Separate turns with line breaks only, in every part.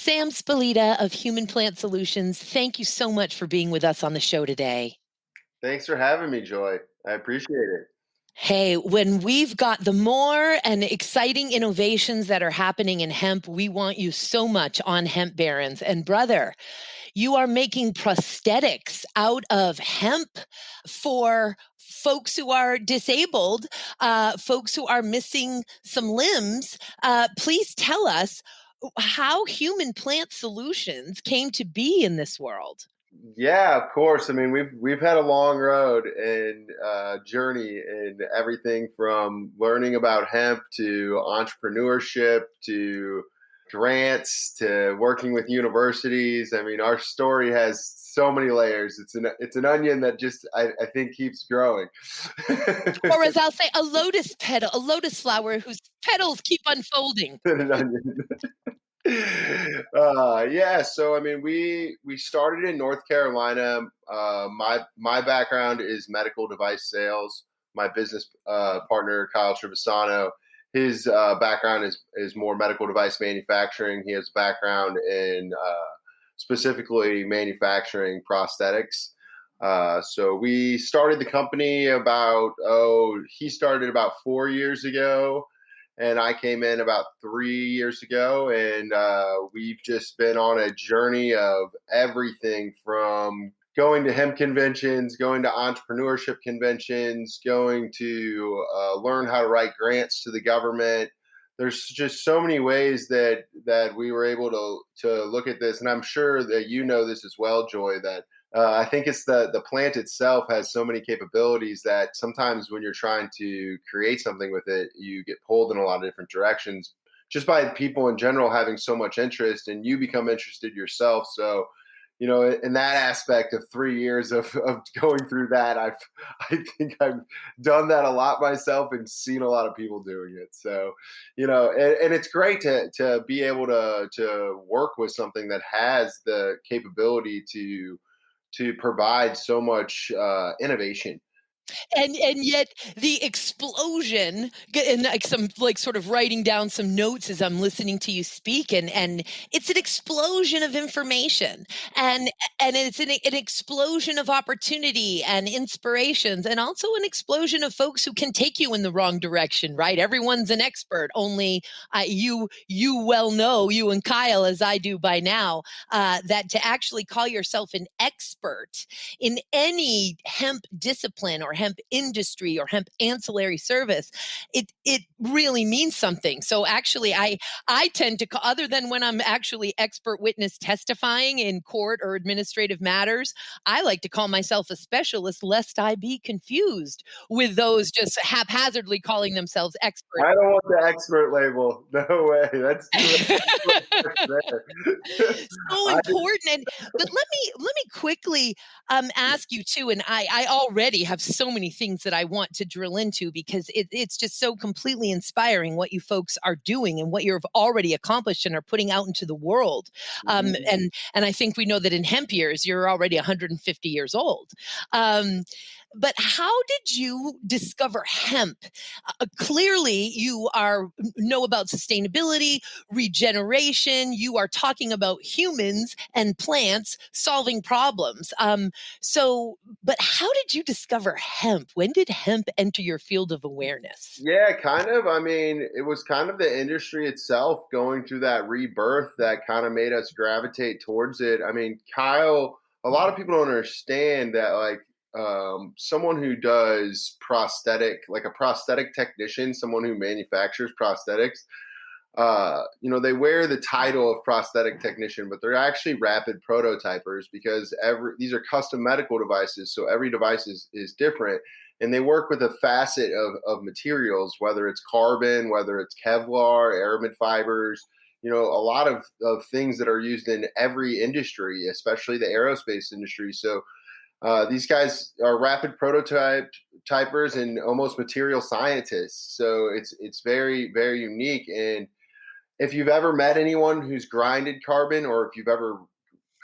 Sam Spallitta of Human Plant Solutions, thank you so much for being with us on the show today.
Thanks for having me, Joy. I appreciate it.
Hey, when we've got the more and exciting innovations that are happening in hemp, we want you so much on Hemp Barons. And brother, you are making prosthetics out of hemp for folks who are disabled, folks who are missing some limbs. Please tell us how Human Plant Solutions came to be in this world.
Yeah, of course. I mean, we've had a long road and journey in everything from learning about hemp to entrepreneurship to grants to working with universities. I mean, our story has so many layers. It's an onion that just I think keeps growing.
Or as I'll say, a lotus petal, a lotus flower whose petals keep unfolding.
An onion. Yeah, so I mean, we started in North Carolina. My background is medical device sales. My business partner Kyle Trevisano, his background is more medical device manufacturing. He has a background in specifically manufacturing prosthetics. So we started the company he started about 4 years ago. And I came in about 3 years ago, and we've just been on a journey of everything from going to hemp conventions, going to entrepreneurship conventions, going to learn how to write grants to the government. There's just so many ways that we were able to look at this, and I'm sure that you know this as well, Joy, that I think it's the plant itself has so many capabilities that sometimes when you're trying to create something with it, you get pulled in a lot of different directions just by people in general having so much interest, and you become interested yourself. So, in that aspect of 3 years of going through that, I think I've done that a lot myself and seen a lot of people doing it. So, and it's great to be able to work with something that has the capability to provide so much innovation.
And yet the explosion, and like some like sort of writing down some notes as I'm listening to you speak, and it's an explosion of information, and it's an explosion of opportunity and inspirations, and also an explosion of folks who can take you in the wrong direction, right? Everyone's an expert, only you well know, you and Kyle, as I do by now, that to actually call yourself an expert in any hemp discipline or hemp industry or hemp ancillary service, it really means something. So actually, I tend to, other than when I'm actually expert witness testifying in court or administrative matters, I like to call myself a specialist lest I be confused with those just haphazardly calling themselves experts.
I don't want the expert label. No way. That's
so important. But let me quickly ask you too, and I already have so many things that I want to drill into because it's just so completely inspiring what you folks are doing and what you've already accomplished and are putting out into the world. And I think we know that in hemp years, you're already 150 years old. But how did you discover hemp? Clearly, you know about sustainability, regeneration. You are talking about humans and plants solving problems. But how did you discover hemp? When did hemp enter your field of awareness?
Yeah, kind of. I mean, it was kind of the industry itself going through that rebirth that kind of made us gravitate towards it. I mean, Kyle, a lot of people don't understand that, like, someone who does like a prosthetic technician, someone who manufactures prosthetics, they wear the title of prosthetic technician, but they're actually rapid prototypers because these are custom medical devices. So every device is different, and they work with a facet of materials, whether it's carbon, whether it's Kevlar, aramid fibers, a lot of things that are used in every industry, especially the aerospace industry. So these guys are rapid prototypers and almost material scientists. So it's very, very unique. And if you've ever met anyone who's grinded carbon, or if you've ever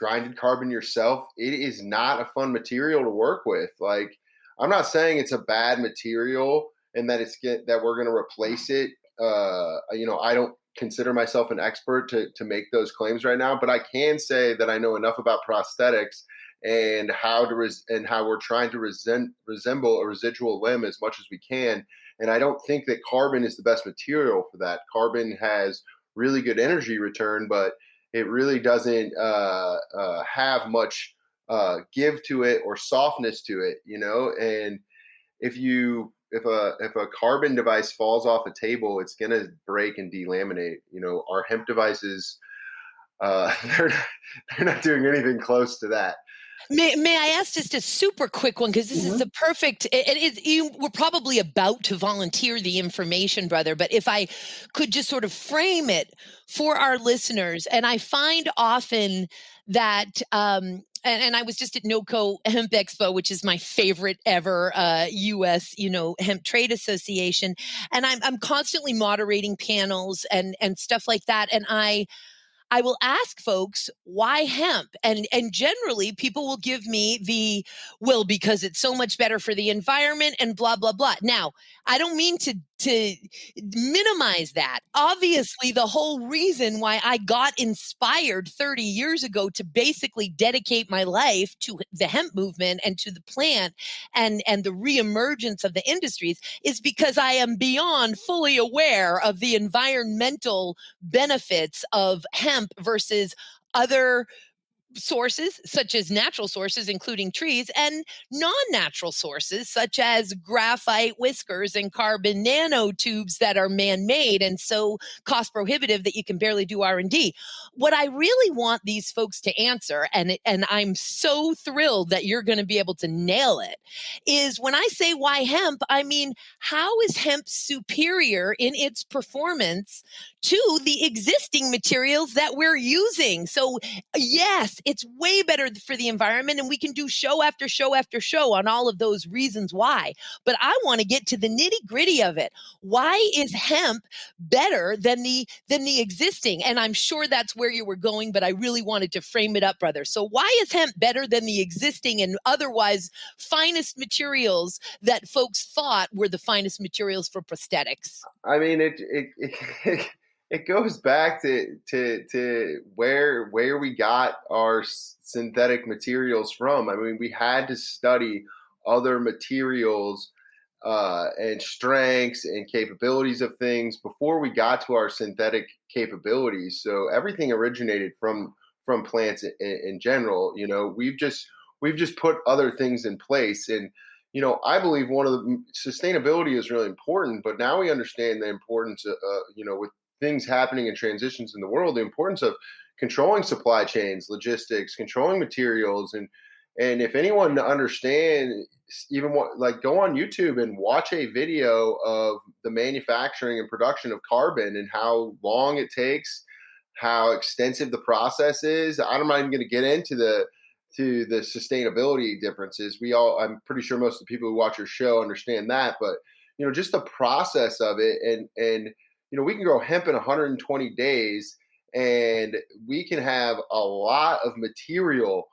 grinded carbon yourself, it is not a fun material to work with. Like, I'm not saying it's a bad material and that that we're going to replace it. I don't consider myself an expert to make those claims right now, but I can say that I know enough about prosthetics and how we're trying to resemble a residual limb as much as we can. And I don't think that carbon is the best material for that. Carbon has really good energy return, but it really doesn't have much give to it or softness to it, you know. And if a carbon device falls off a table, it's gonna break and delaminate. You know, our hemp devices, they're not, they're not doing anything close to that.
May I ask just a super quick one? Because this is
Mhm.
the perfect. You were probably about to volunteer the information, brother. But if I could just sort of frame it for our listeners, and I find often that. And I was just at NOCO Hemp Expo, which is my favorite ever U.S. Hemp Trade Association, and I'm constantly moderating panels and stuff like that. And I will ask folks why hemp, and generally people will give me the, well, because it's so much better for the environment and blah blah blah. Now, I don't mean to minimize that. Obviously, the whole reason why I got inspired 30 years ago to basically dedicate my life to the hemp movement and to the plant and the reemergence of the industries is because I am beyond fully aware of the environmental benefits of hemp versus other sources, such as natural sources, including trees, and non-natural sources, such as graphite whiskers and carbon nanotubes that are man-made and so cost prohibitive that you can barely do R&D. What I really want these folks to answer, and I'm so thrilled that you're going to be able to nail it, is when I say why hemp, I mean, how is hemp superior in its performance to the existing materials that we're using? So yes, it's way better for the environment, and we can do show after show after show on all of those reasons why. But I want to get to the nitty gritty of it. Why is hemp better than the existing? And I'm sure that's where you were going, but I really wanted to frame it up, brother. So why is hemp better than the existing and otherwise finest materials that folks thought were the finest materials for prosthetics?
I mean, it goes back to where we got our synthetic materials from. I mean, we had to study other materials and strengths and capabilities of things before we got to our synthetic capabilities. So everything originated from plants in general. You know, we've just put other things in place. And you know, I believe one of the sustainability is really important, but now we understand the importance of, with things happening and transitions in the world, the importance of controlling supply chains, logistics, controlling materials. And if anyone to understand, even what, like, go on YouTube and watch a video of the manufacturing and production of carbon and how long it takes, how extensive the process is. I'm not even going to get into the sustainability differences. I'm pretty sure most of the people who watch your show understand that, but you know, just the process of it, and you know, we can grow hemp in 120 days, and we can have a lot of material,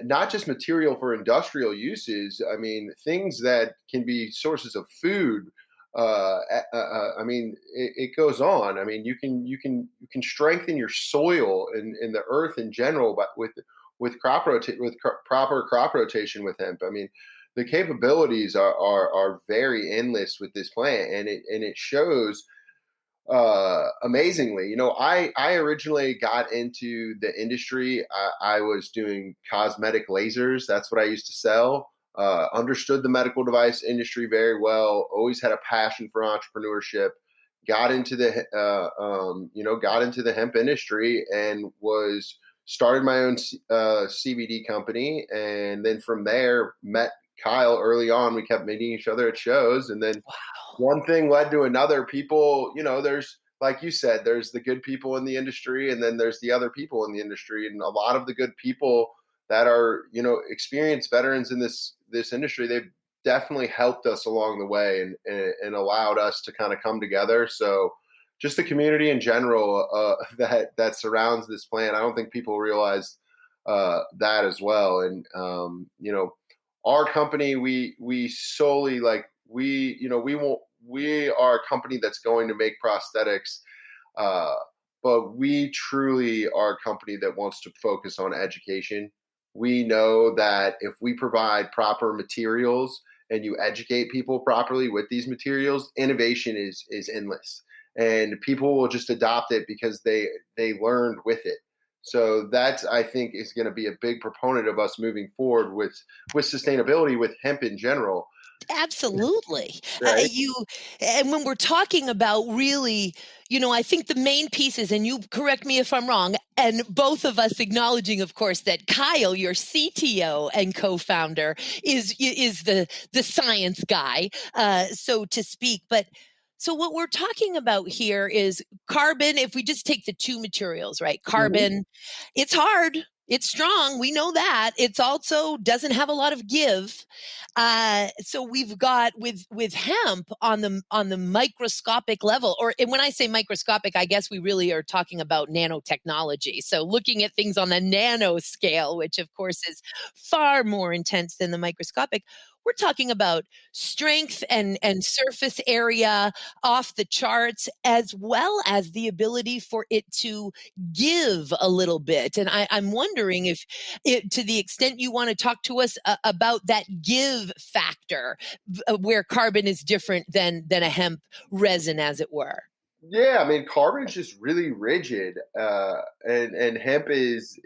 not just material for industrial uses. I mean, things that can be sources of food. I mean, it goes on. I mean, you can strengthen your soil and the earth in general, but with proper crop rotation with hemp. I mean, the capabilities are very endless with this plant, and it shows amazingly. You know, I originally got into the industry. I was doing cosmetic lasers. That's what I used to sell. Understood the medical device industry very well. Always had a passion for entrepreneurship. Got into the hemp industry and was started my own CBD company, and then from there met Kyle early on. We kept meeting each other at shows, and then one thing led to another. People, you know, there's, like you said, there's the good people in the industry, and then there's the other people in the industry. And a lot of the good people that are, you know, experienced veterans in this industry, they've definitely helped us along the way and allowed us to kind of come together. So just the community in general that surrounds this plant, I don't think people realize that as well. And you know, our company, we solely, like, we, you know, we won't we are a company that's going to make prosthetics Uh, but we truly are a company that wants to focus on education. We know that if we provide proper materials and you educate people properly with these materials, innovation is endless, and people will just adopt it because they learned with it. So that's, I think, is going to be a big proponent of us moving forward with sustainability with hemp in general.
Absolutely.
Right.
And when we're talking about really, I think the main pieces, and you correct me if I'm wrong, and both of us acknowledging, of course, that Kyle, your CTO and co-founder, is the science guy, so to speak. But so what we're talking about here is carbon. If we just take the two materials, right?
Mhm.
Carbon, it's hard. It's strong. We know that. It's also doesn't have a lot of give. So we've got with hemp on the microscopic level, or and when I say microscopic, I guess we really are talking about nanotechnology. So looking at things on the nano scale, which of course is far more intense than the microscopic. We're talking about strength and surface area off the charts, as well as the ability for it to give a little bit. And I'm wondering if to the extent you want to talk to us about that give factor, where carbon is different than a hemp resin, as it were.
Yeah, I mean, carbon is just really rigid, and hemp is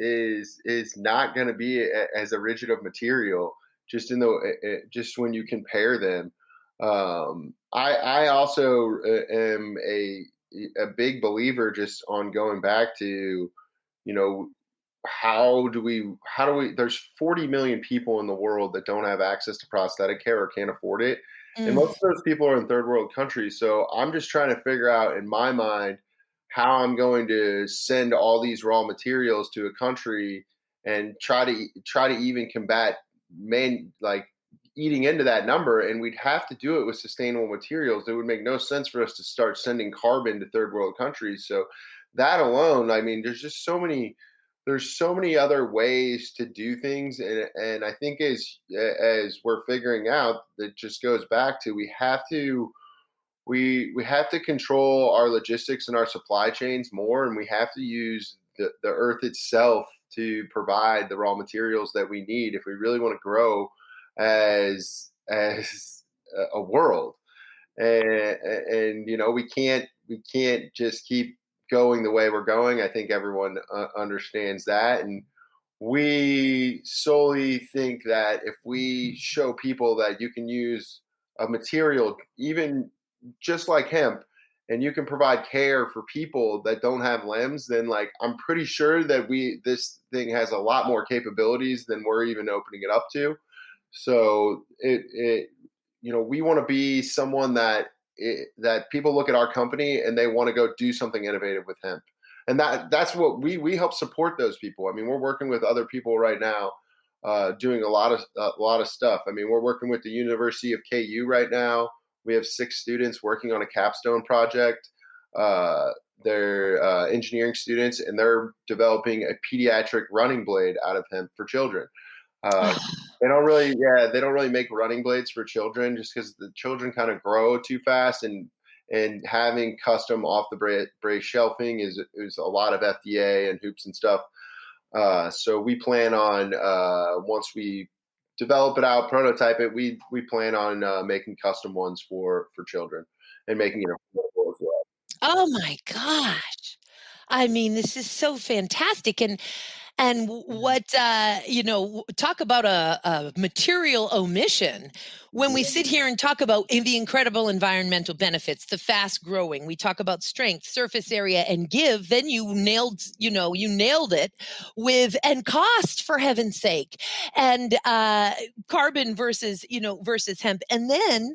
not going to be as a rigid of material. Just in the just when you compare them, I also am a big believer just on going back to, you know, how do we there's 40 million people in the world that don't have access to prosthetic care or can't afford it, and
Mm.
most of those people are in third world countries. So I'm just trying to figure out in my mind how I'm going to send all these raw materials to a country and try to even combat like eating into that number, and we'd have to do it with sustainable materials. It would make no sense for us to start sending carbon to third world countries. So that alone, I mean, there's so many other ways to do things, and I think as we're figuring out, that just goes back to we have to control our logistics and our supply chains more, and we have to use the earth itself to provide the raw materials that we need if we really want to grow as a world. And we can't just keep going the way we're going. I think everyone understands that, and we solely think that if we show people that you can use a material even just like hemp, and you can provide care for people that don't have limbs, then like I'm pretty sure that we this thing has a lot more capabilities than we're even opening it up to. So we want to be someone that people look at our company and they want to go do something innovative with hemp, and that's what we help support those people. I mean, we're working with other people right now, doing a lot of stuff. I mean, we're working with the University of KU right now. We have 6 students working on a capstone project. Uh, they're engineering students, and they're developing a pediatric running blade out of hemp for children. Uh, they don't really make running blades for children just because the children kind of grow too fast, and having custom off the brace shelving is a lot of FDA and hoops and stuff. So we plan on, once we develop it out, prototype it, we plan on making custom ones for children and making it affordable as well.
Oh my gosh. I mean, this is so fantastic. And what talk about a material omission. When we sit here and talk about the incredible environmental benefits, the fast growing, we talk about strength, surface area, and give, then you nailed it with and cost, for heaven's sake, and carbon versus hemp. And then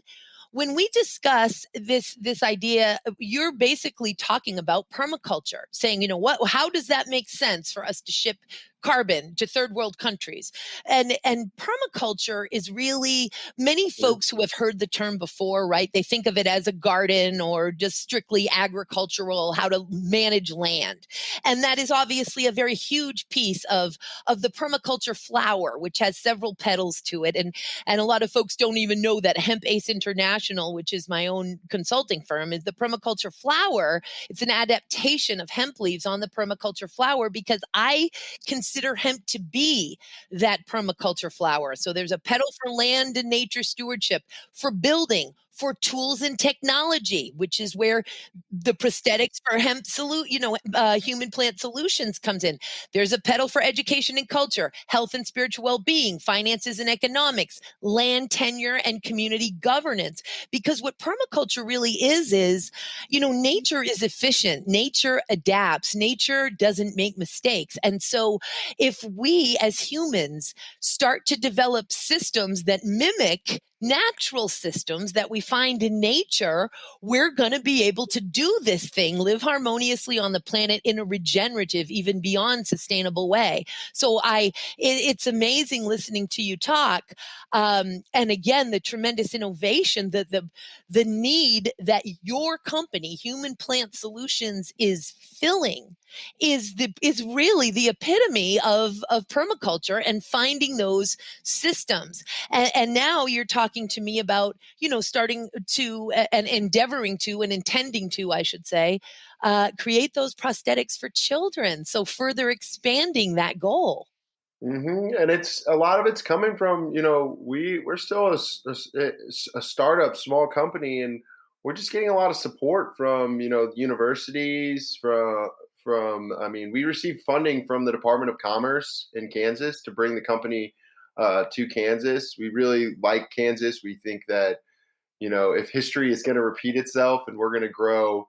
when we discuss this idea, you're basically talking about permaculture, saying, how does that make sense for us to ship carbon to third world countries. And permaculture is really, many folks who have heard the term before, right? They think of it as a garden or just strictly agricultural, how to manage land. And that is obviously a very huge piece of the permaculture flower, which has several petals to it. And a lot of folks don't even know that Hemp Ace International, which is my own consulting firm, is the permaculture flower. It's an adaptation of hemp leaves on the permaculture flower, because I consider hemp to be that permaculture flower. So there's a petal for land and nature stewardship, for building, for tools and technology, which is where the prosthetics for hemp human plant solutions comes in. There's a petal for education and culture, health and spiritual well-being, finances and economics, land tenure and community governance. Because what permaculture really is, nature is efficient. Nature adapts. Nature doesn't make mistakes. And so if we as humans start to develop systems that mimic natural systems that we find in nature, we're going to be able to do this thing, live harmoniously on the planet in a regenerative, even beyond sustainable way. So it's amazing listening to you talk. And again, the tremendous innovation, the need that your company, Human Plant Solutions, is filling is really the epitome of permaculture and finding those systems. And now you're talking to me about, starting to and endeavoring to and intending to, I should say, create those prosthetics for children. So further expanding that goal.
And it's a lot of it's coming from, we're still a startup, small company, and we're just getting a lot of support from, universities, I mean, we received funding from the Department of Commerce in Kansas to bring the company to Kansas. We really like Kansas. We think that, if history is going to repeat itself and we're going to grow,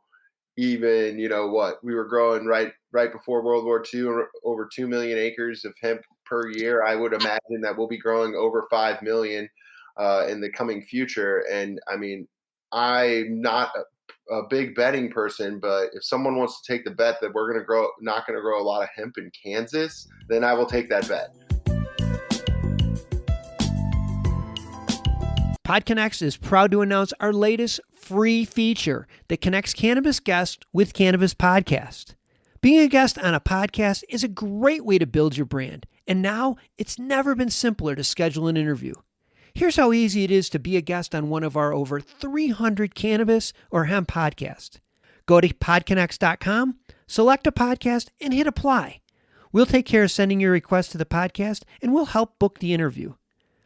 even, we were growing right before World War II, over 2 million acres of hemp per year. I would imagine that we'll be growing over 5 million in the coming future. And I mean, I'm not a big betting person, but if someone wants to take the bet that we're not going to grow a lot of hemp in Kansas, then I will take that bet.
podCONX is proud to announce our latest free feature that connects cannabis guests with cannabis podcast. Being a guest on a podcast is a great way to build your brand, and now it's never been simpler to schedule an interview. Here's how easy it is to be a guest on one of our over 300 cannabis or hemp podcasts. Go to podconx.com, select a podcast, and hit apply. We'll take care of sending your request to the podcast, and we'll help book the interview.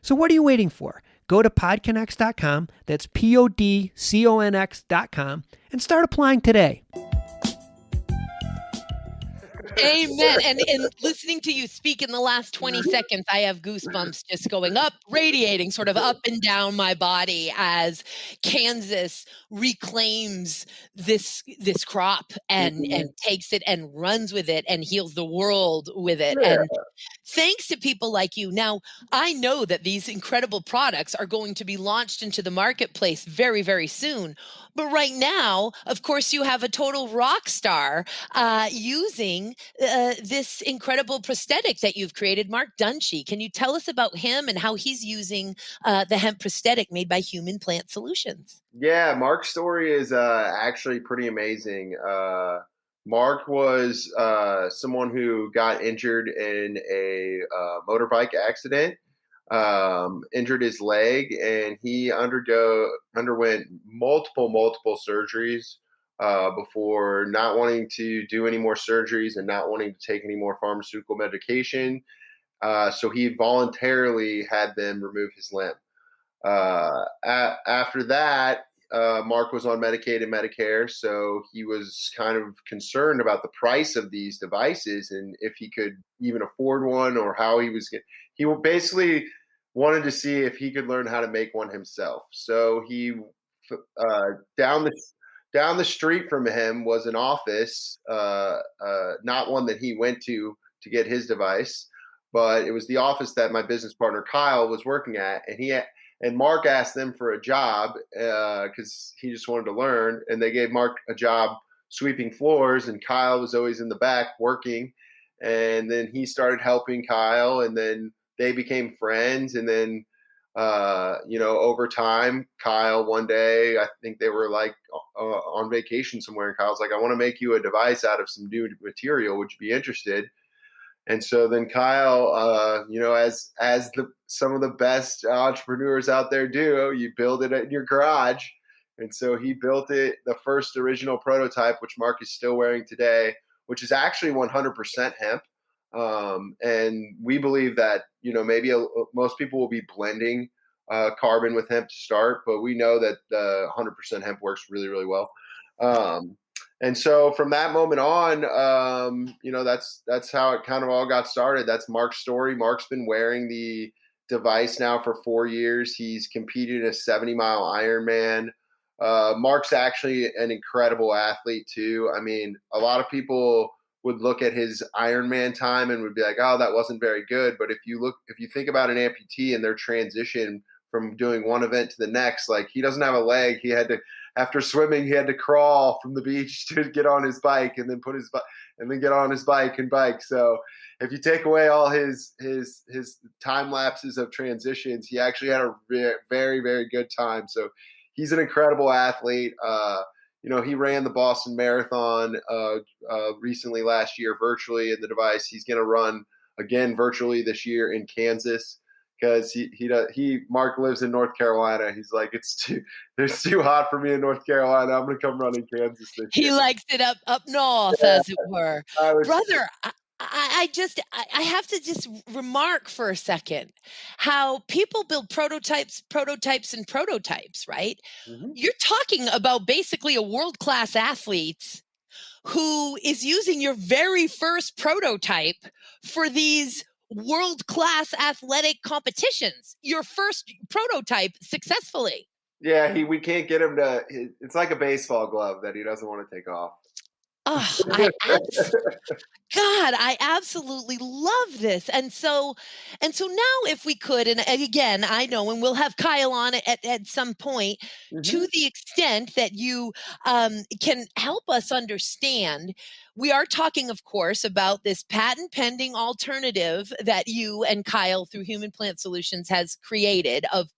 So what are you waiting for? Go to podconx.com, that's podconx.com, and start applying today.
Amen. And listening to you speak in the last 20 seconds, I have goosebumps just going up, radiating sort of up and down my body as Kansas reclaims this crop and takes it and runs with it and heals the world with it.
Yeah.
And thanks to people like you. Now, I know that these incredible products are going to be launched into the marketplace very, very soon. But right now, of course, you have a total rock star using this incredible prosthetic that you've created, Mark Dunshee. Can you tell us about him and how he's using the hemp prosthetic made by Human Plant Solutions?
Yeah, Mark's story is actually pretty amazing. Mark was someone who got injured in a motorbike accident, injured his leg, and he underwent multiple surgeries before not wanting to do any more surgeries and not wanting to take any more pharmaceutical medication. So he voluntarily had them remove his limb. After that, Mark was on Medicaid and Medicare, so he was kind of concerned about the price of these devices and if he could even afford one or how he was getting. He basically wanted to see if he could learn how to make one himself. So he down the street from him was an office, not one that he went to get his device, but it was the office that my business partner Kyle was working at, and Mark asked them for a job because he just wanted to learn, and they gave Mark a job sweeping floors, and Kyle was always in the back working. And then he started helping Kyle, and then they became friends. And then, over time, Kyle, one day, I think they were like on vacation somewhere, and Kyle's like, I want to make you a device out of some new material. Would you be interested? And so then Kyle, some of the best entrepreneurs out there do, you build it in your garage. And so he built it, the first original prototype, which Mark is still wearing today, which is actually 100% hemp. And we believe that, maybe most people will be blending carbon with hemp to start, but we know that 100% hemp works really, really well. And so from that moment on, that's how it kind of all got started. That's Mark's story. Mark's been wearing the device now for 4 years. He's competed in a 70-mile Ironman. Mark's actually an incredible athlete too. I mean, a lot of people would look at his Ironman time and would be like, oh, that wasn't very good. But if you think about an amputee and their transition from doing one event to the next, like, he doesn't have a leg. After swimming, he had to crawl from the beach to get on his bike, and then get on his bike and bike. So if you take away all his time lapses of transitions, he actually had a very, very good time. So he's an incredible athlete. He ran the Boston Marathon recently last year virtually in the device. He's going to run again virtually this year in Kansas, because Mark lives in North Carolina. He's like, it's too hot for me in North Carolina. I'm going to come run in Kansas this year.
He likes it up north, as it were. Brother, I have to just remark for a second how people build prototypes, right?
Mm-hmm.
You're talking about basically a world-class athlete who is using your very first prototype for these world-class athletic competitions. Your first prototype successfully.
Yeah, we can't get him to. It's like a baseball glove that he doesn't want to take off.
Oh, I absolutely love this. And so now, if we could, and again, I know, and we'll have Kyle on at some point,
Mm-hmm.
to the extent that you can help us understand. We are talking, of course, about this patent pending alternative that you and Kyle through Human Plant Solutions has created of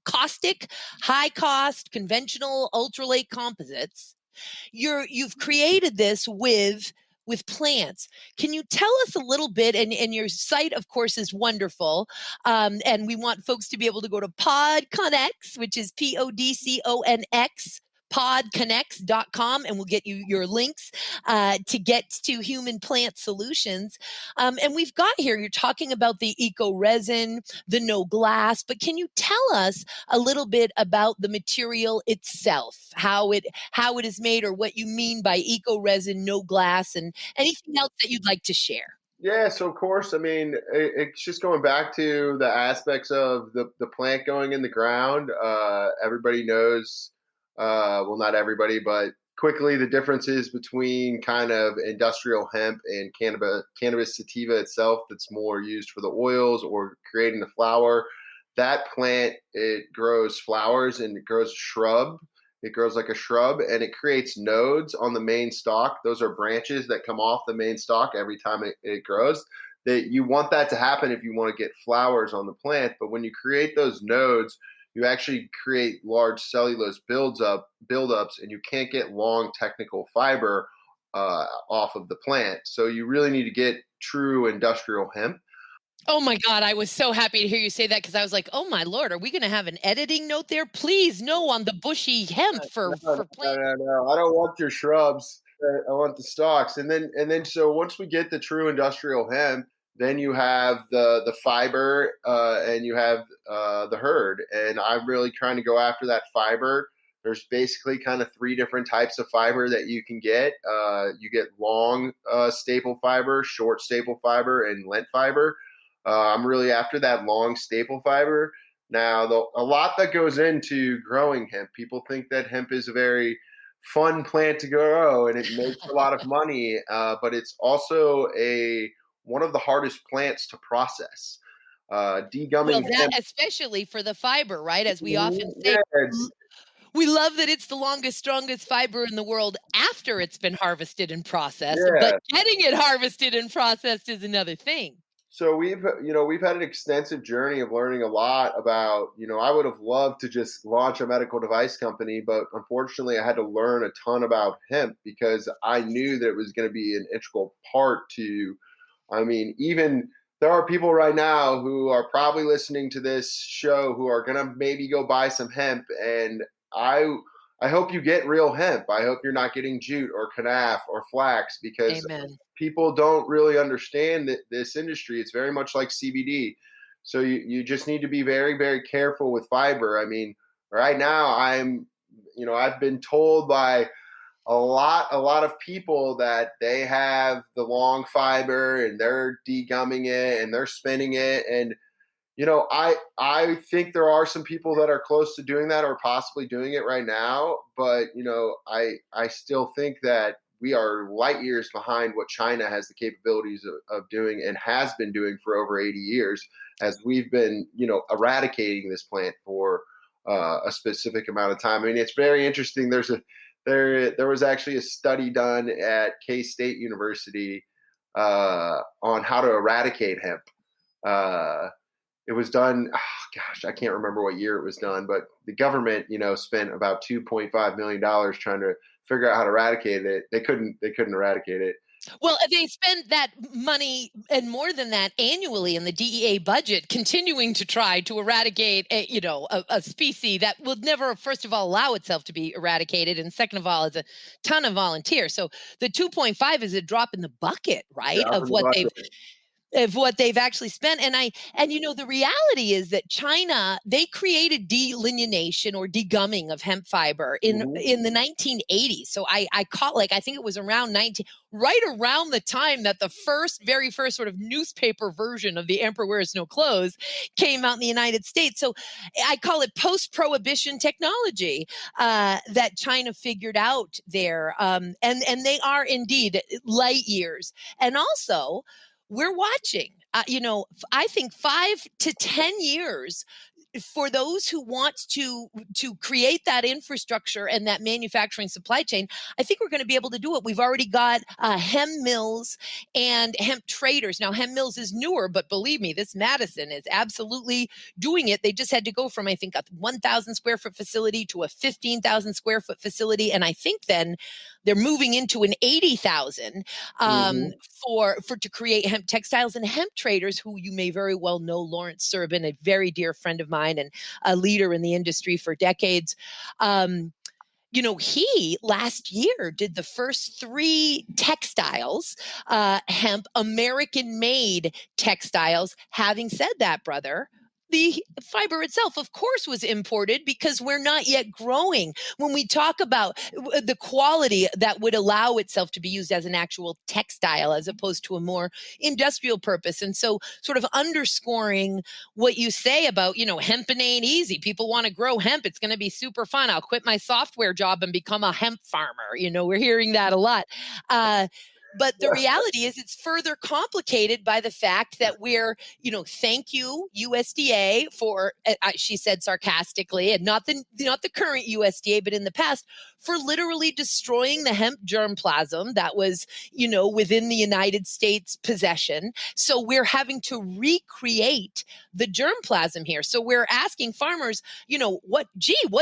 caustic, high cost, conventional ultralight composites. You've created this with plants. Can you tell us a little bit? And your site, of course, is wonderful. And we want folks to be able to go to podCONX, which is PODCONX, podconx.com, and we'll get you your links to get to Human Plant Solutions. And we've got here, you're talking about the eco resin, the no glass, but can you tell us a little bit about the material itself, how it is made, or what you mean by eco resin, no glass, and anything else that you'd like to share?
Yeah, so of course, I mean, it's just going back to the aspects of the plant going in the ground. Everybody knows, well, not everybody, but quickly, the differences between kind of industrial hemp and cannabis sativa itself, that's more used for the oils or creating the flower. That plant, it grows flowers and it grows a shrub. It grows like a shrub, and it creates nodes on the main stalk. Those are branches that come off the main stalk every time it grows. That you want that to happen if you want to get flowers on the plant. But when you create those nodes, you actually create large cellulose buildups, and you can't get long technical fiber off of the plant. So you really need to get true industrial hemp.
Oh my God, I was so happy to hear you say that, because I was like, oh my Lord, are we going to have an editing note there? Please, no, on the bushy hemp for plant.
No. I don't want your shrubs. I want the stalks. And then so once we get the true industrial hemp, then you have the fiber and you have the herd. And I'm really trying to go after that fiber. There's basically kind of 3 different types of fiber that you can get. You get long staple fiber, short staple fiber, and lent fiber. I'm really after that long staple fiber. Now, a lot that goes into growing hemp. People think that hemp is a very fun plant to grow and it makes a lot of money, but it's also one of the hardest plants to process. Degumming
Well, that hemp, especially for the fiber, right? As we often say, We love that it's the longest, strongest fiber in the world after it's been harvested and processed, but
Yeah.
getting it harvested and processed is another thing.
So we've had an extensive journey of learning a lot about, I would have loved to just launch a medical device company, but unfortunately I had to learn a ton about hemp because I knew that it was going to be an integral part to, even there are people right now who are probably listening to this show who are going to maybe go buy some hemp. And I, I hope you get real hemp. I hope you're not getting jute or canaf or flax because
Amen.
people don't really understand this industry. It's very much like CBD. So you just need to be very, very careful with fiber. I mean, right now I've been told by a lot of people that they have the long fiber and they're degumming it and they're spinning it. And, I think there are some people that are close to doing that or possibly doing it right now. But, I still think that we are light years behind what China has the capabilities of doing and has been doing for over 80 years as we've been, eradicating this plant for a specific amount of time. I mean, it's very interesting. There was actually a study done at K-State University on how to eradicate hemp. It was done, I can't remember what year it was done, but the government, spent about $2.5 million trying to figure out how to eradicate it. They couldn't eradicate it.
Well, they spend that money and more than that annually in the DEA budget, continuing to try to eradicate a species that will never, first of all, allow itself to be eradicated, and second of all, is a ton of volunteers. So the 2.5 is a drop in the bucket, right,
Drop in the bucket.
of what they've actually spent. And the reality is that China, they created delineation or degumming of hemp fiber in the 1980s. So I think it was right around the time that the very first sort of newspaper version of The Emperor Wears No Clothes came out in the United States. So I call it post-prohibition technology that China figured out there. And they are indeed light years. And also, we're watching, I think 5 to 10 years for those who want to create that infrastructure and that manufacturing supply chain. I think we're going to be able to do it. We've already got hemp mills and hemp traders. Now, hemp mills is newer, but believe me, this Madison is absolutely doing it. They just had to go from, I think, a 1,000 square foot facility to a 15,000 square foot facility. And I think then they're moving into an 80,000 to create hemp textiles. And hemp traders, who you may very well know, Lawrence Serban, a very dear friend of mine and a leader in the industry for decades. He last year did the first 3 textiles, hemp American-made textiles. Having said that, brother, the fiber itself, of course, was imported because we're not yet growing. When we talk about the quality that would allow itself to be used as an actual textile as opposed to a more industrial purpose. And so sort of underscoring what you say about, hemp ain't easy. People want to grow hemp. It's going to be super fun. I'll quit my software job and become a hemp farmer. We're hearing that a lot. But the reality is it's further complicated by the fact that we're, thank you, USDA, for, she said sarcastically, and not the current USDA, but in the past, for literally destroying the hemp germplasm that was, within the United States possession. So we're having to recreate the germplasm here. So we're asking farmers, what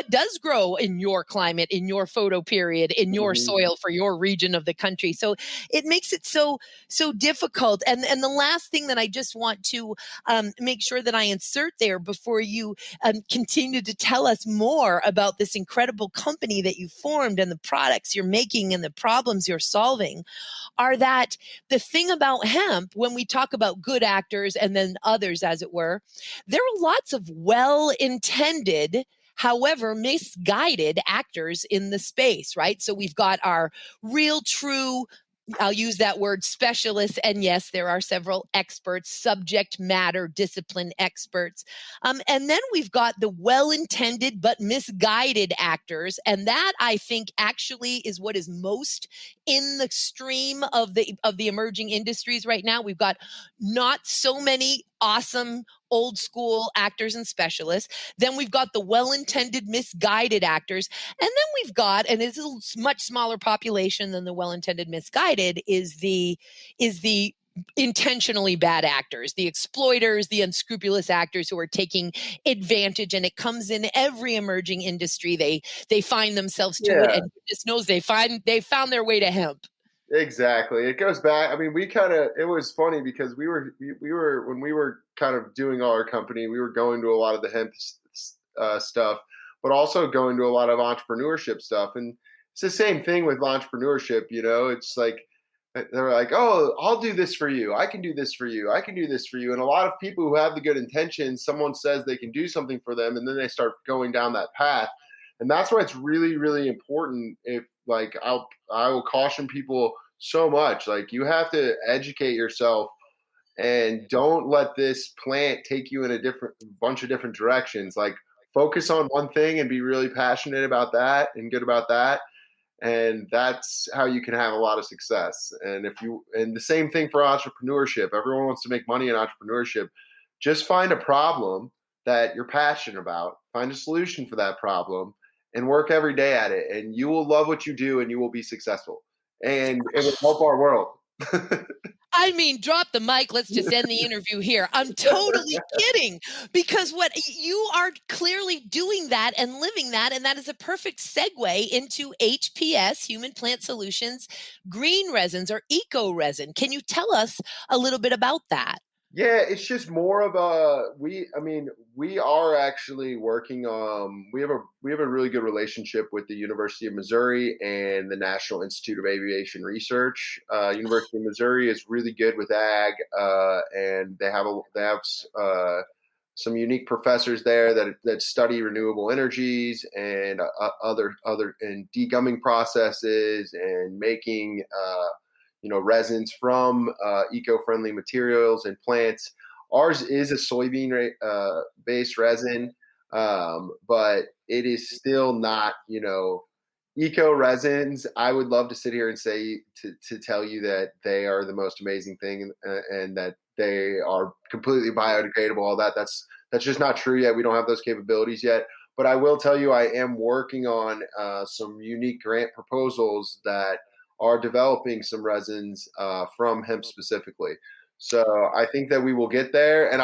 does grow in your climate, in your photo period, in your soil for your region of the country? So it makes it so difficult. And the last thing that I just want to make sure that I insert there before you continue to tell us more about this incredible company that you formed and the products you're making and the problems you're solving are that the thing about hemp, when we talk about good actors and then others, as it were, there are lots of well-intended, however misguided actors in the space, right? So we've got our real, true, I'll use that word, specialists. And yes, there are several experts, subject matter discipline experts. And then we've got the well-intended but misguided actors. And that, I think, actually is what is most in the stream of the emerging industries right now. We've got not so many awesome, old school actors and specialists. Then we've got the well-intended misguided actors. And then we've got, and it's a much smaller population than the well-intended misguided, is the intentionally bad actors, the exploiters, the unscrupulous actors who are taking advantage. And it comes in every emerging industry. They find themselves to it, and goodness knows they found their way to hemp.
Exactly. It goes back. I mean, it was funny because we were when we were kind of doing our company, we were going to a lot of the hemp stuff, but also going to a lot of entrepreneurship stuff. And it's the same thing with entrepreneurship. It's like, they're like, oh, I'll do this for you. I can do this for you. I can do this for you. And a lot of people who have the good intentions, someone says they can do something for them, and then they start going down that path. And that's why it's really, really important. If I will caution people so much. Like, you have to educate yourself, and don't let this plant take you in a bunch of different directions. Like, focus on one thing and be really passionate about that and good about that. And that's how you can have a lot of success. And the same thing for entrepreneurship. Everyone wants to make money in entrepreneurship. Just find a problem that you're passionate about, find a solution for that problem, and work every day at it. And you will love what you do, and you will be successive. And it will help our world.
I mean, drop the mic. Let's just end the interview here. I'm totally kidding, because what you are clearly doing that and living that, and that is a perfect segue into HPS, Human Plant Solutions, green resins or eco resin. Can you tell us a little bit about that?
Yeah, it's just more of we are actually working we have a really good relationship with the University of Missouri and the National Institute of Aviation Research. University of Missouri is really good with ag, and they have some unique professors there that study renewable energies and other and degumming processes and making resins from eco-friendly materials and plants. Ours is a soybean based resin, but it is still not, eco resins. I would love to sit here and say to tell you that they are the most amazing thing, and that they are completely biodegradable. All that. That's just not true yet. We don't have those capabilities yet. But I will tell you, I am working on some unique grant proposals that are developing some resins from hemp specifically. So I think that we will get there. And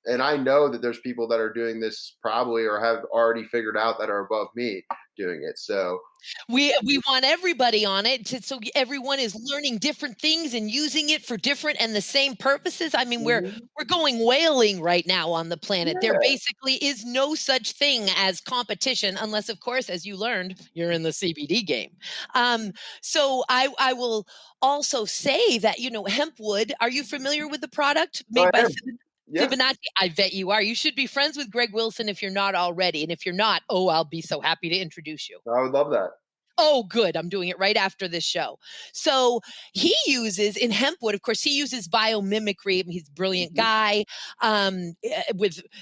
and I know that there's people that are doing this probably, or have already figured out, that are above me doing it. So
we want everybody on it, so everyone is learning different things and using it for different and the same purposes. I mean, we're going whaling right now on the planet. There basically is no such thing as competition, unless, of course, as you learned, you're in the CBD game. So I will also say that, hemp wood. Are you familiar with the product made by Fibonacci? I bet you are. You should be friends with Greg Wilson if you're not already. And if you're not, I'll be so happy to introduce you.
I would love that.
Oh, good. I'm doing it right after this show. So he uses, in hempwood, of course, he uses biomimicry. He's a brilliant guy, and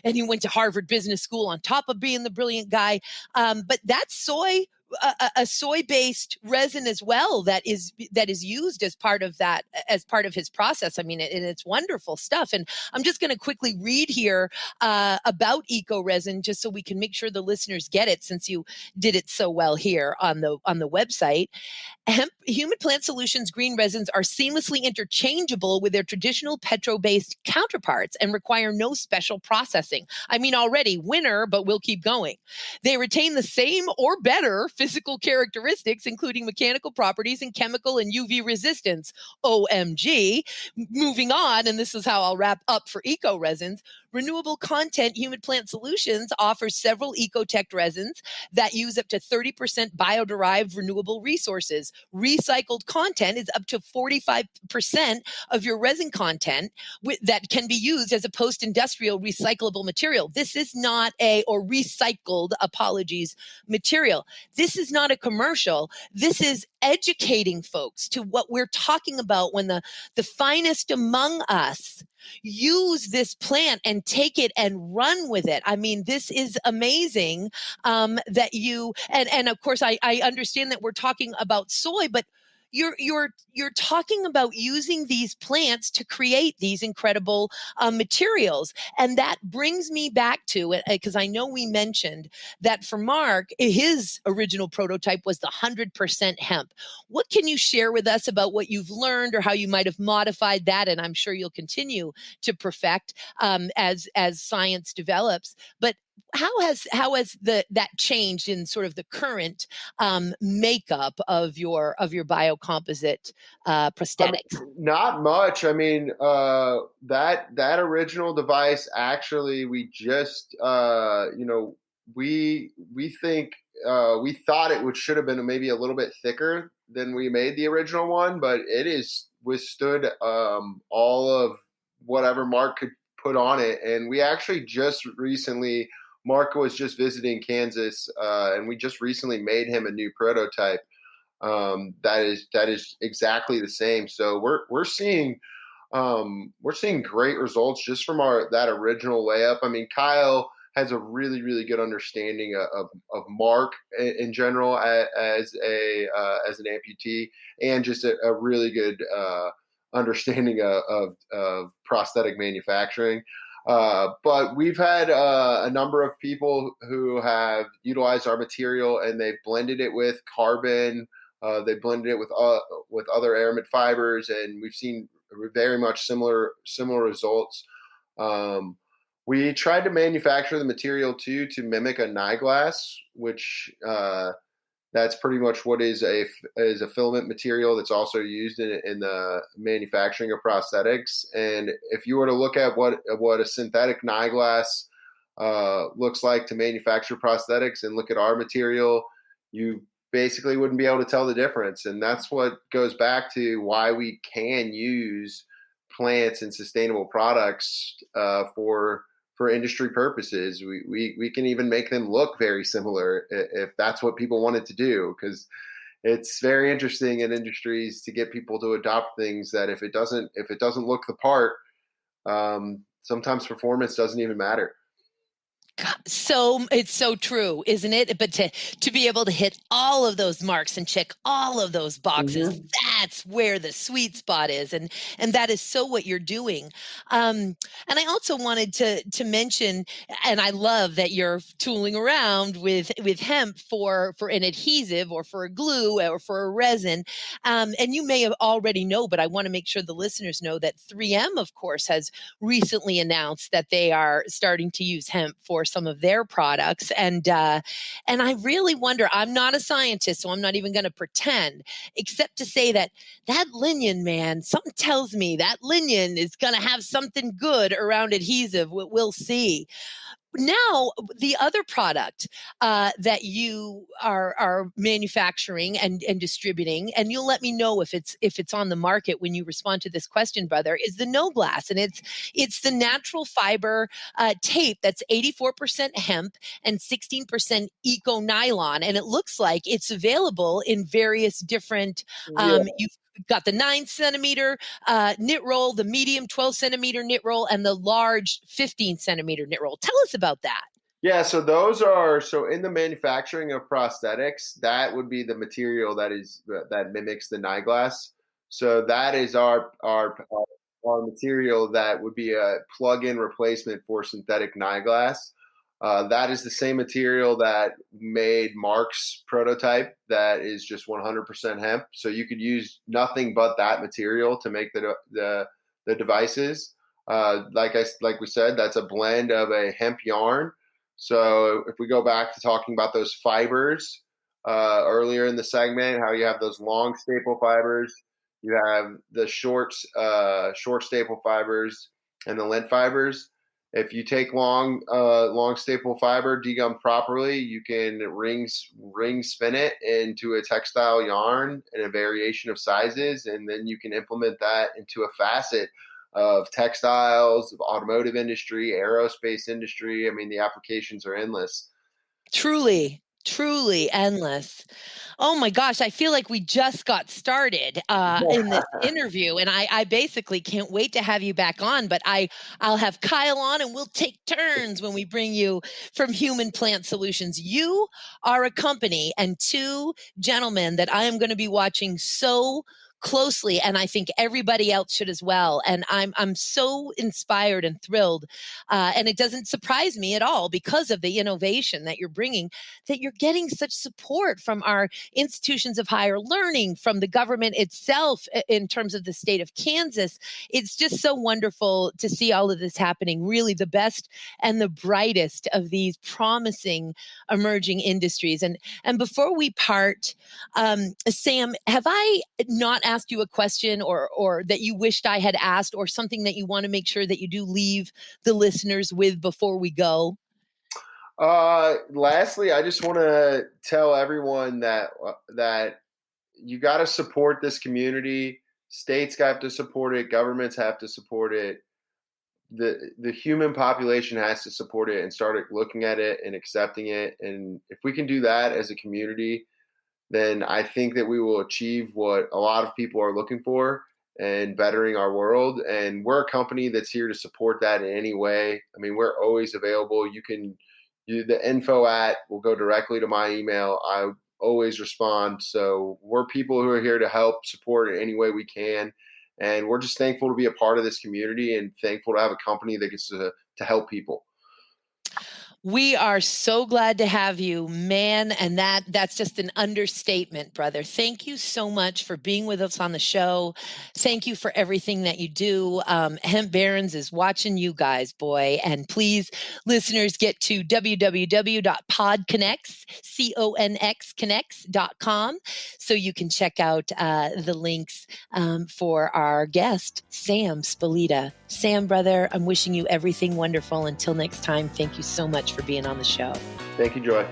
he went to Harvard Business School on top of being the brilliant guy. But that's a soy-based resin as well that is used as part of his process. I mean, and it's wonderful stuff. And I'm just going to quickly read here about eco resin, just so we can make sure the listeners get it, since you did it so well here on the website. Human Plant Solutions green resins are seamlessly interchangeable with their traditional petro-based counterparts and require no special processing. I mean, already winner, but we'll keep going. They retain the same or better physical characteristics, including mechanical properties and chemical and UV resistance. OMG. Moving on, and this is how I'll wrap up for eco resins. Renewable content Human Plant Solutions offers several ecotech resins that use up to 30% bio-derived renewable resources. Recycled content is up to 45% of your resin content that can be used as a post-industrial recyclable material. This is not recycled material. This is not a commercial. This is educating folks to what we're talking about when the finest among us use this plant and take it and run with it. I mean, this is amazing that you, and of course, I understand that we're talking about soy, but you're talking about using these plants to create these incredible materials. And that brings me back to it, because I know we mentioned that for Mark, his original prototype was the 100% hemp. What can you share with us about what you've learned or how you might have modified that? And I'm sure you'll continue to perfect as science develops. But how has that changed in sort of the current makeup of your biocomposite prosthetics?
Not much. I mean, that original device, actually, we just we think we thought it should have been maybe a little bit thicker than we made the original one, but it is withstood all of whatever Mark could put on it. And we actually just recently, Mark was just visiting Kansas, and we just recently made him a new prototype that is exactly the same. So we're seeing great results just from that original layup. I mean, Kyle has a really, really good understanding of Mark in general as an amputee, and just a really good understanding of prosthetic manufacturing. But we've had a number of people who have utilized our material, and they've blended it with carbon. They blended it with other aramid fibers, and we've seen very much similar results. We tried to manufacture the material too to mimic a nightglass, which that's pretty much what is a filament material that's also used in the manufacturing of prosthetics. And if you were to look at what a synthetic nightglass looks like to manufacture prosthetics, and look at our material, you basically wouldn't be able to tell the difference. And that's what goes back to why we can use plants and sustainable products for industry purposes. We can even make them look very similar if that's what people wanted to do, because it's very interesting in industries to get people to adopt things that if it doesn't look the part, sometimes performance doesn't even matter.
So it's so true, isn't it? But to be able to hit all of those marks and check all of those boxes, that's where the sweet spot is, and that is so what you're doing. And I also wanted to mention, and I love that you're tooling around with hemp for an adhesive or for a glue or for a resin. And you may have already know, but I want to make sure the listeners know that 3M, of course, has recently announced that they are starting to use hemp for some of their products. And I really wonder, I'm not a scientist, so I'm not even going to pretend, except to say that lignin, man, something tells me that lignin is going to have something good around adhesive. We'll see. Now, the other product that you are manufacturing and distributing, and you'll let me know if it's on the market when you respond to this question, brother, is the No Glass, and it's the natural fiber tape that's 84% hemp and 16% eco nylon, and it looks like it's available in various different. You've got the 9-centimeter knit roll, the medium 12-centimeter knit roll, and the large 15-centimeter knit roll. Tell us about that.
Yeah, so those are in the manufacturing of prosthetics, that would be the material that mimics the nightglass. So that is our material that would be a plug-in replacement for synthetic nightglass. That is the same material that made Mark's prototype, that is just 100% hemp. So you could use nothing but that material to make the devices. Like we said, that's a blend of a hemp yarn. So if we go back to talking about those fibers earlier in the segment, how you have those long staple fibers, you have the short staple fibers, and the lint fibers. If you take long staple fiber, degum properly, you can ring spin it into a textile yarn in a variation of sizes, and then you can implement that into a facet of textiles, of automotive industry, aerospace industry. I mean, the applications are endless.
Truly. Truly endless. Oh my gosh, I feel like we just got started in this interview, and I basically can't wait to have you back on. But I'll have Kyle on, and we'll take turns when we bring you from Human Plant Solutions. You are a company and two gentlemen that I am going to be watching so closely, and I think everybody else should as well. And I'm so inspired and thrilled, and it doesn't surprise me at all because of the innovation that you're bringing, that you're getting such support from our institutions of higher learning, from the government itself in terms of the state of Kansas. It's just so wonderful to see all of this happening. Really, the best and the brightest of these promising emerging industries. And before we part, Sam, have I not asked you a question or that you wished I had asked, or something that you want to make sure that you do leave the listeners with before we go?
Lastly, I just want to tell everyone that you got to support this community. States have to support it. Governments have to support it. The human population has to support it and start looking at it and accepting it. And if we can do that as a community, then I think that we will achieve what a lot of people are looking for and bettering our world. And we're a company that's here to support that in any way. I mean, we're always available. The info will go directly to my email. I always respond. So we're people who are here to help support in any way we can. And we're just thankful to be a part of this community and thankful to have a company that gets to help people.
We are so glad to have you, man. And that's just an understatement, brother. Thank you so much for being with us on the show. Thank you for everything that you do. Hemp Barons is watching you guys, boy. And please, listeners, get to www.podCONX, CONX.com, so you can check out the links for our guest, Sam Spallitta. Sam, brother, I'm wishing you everything wonderful. Until next time, thank you so much for being on the show.
Thank you, Joy.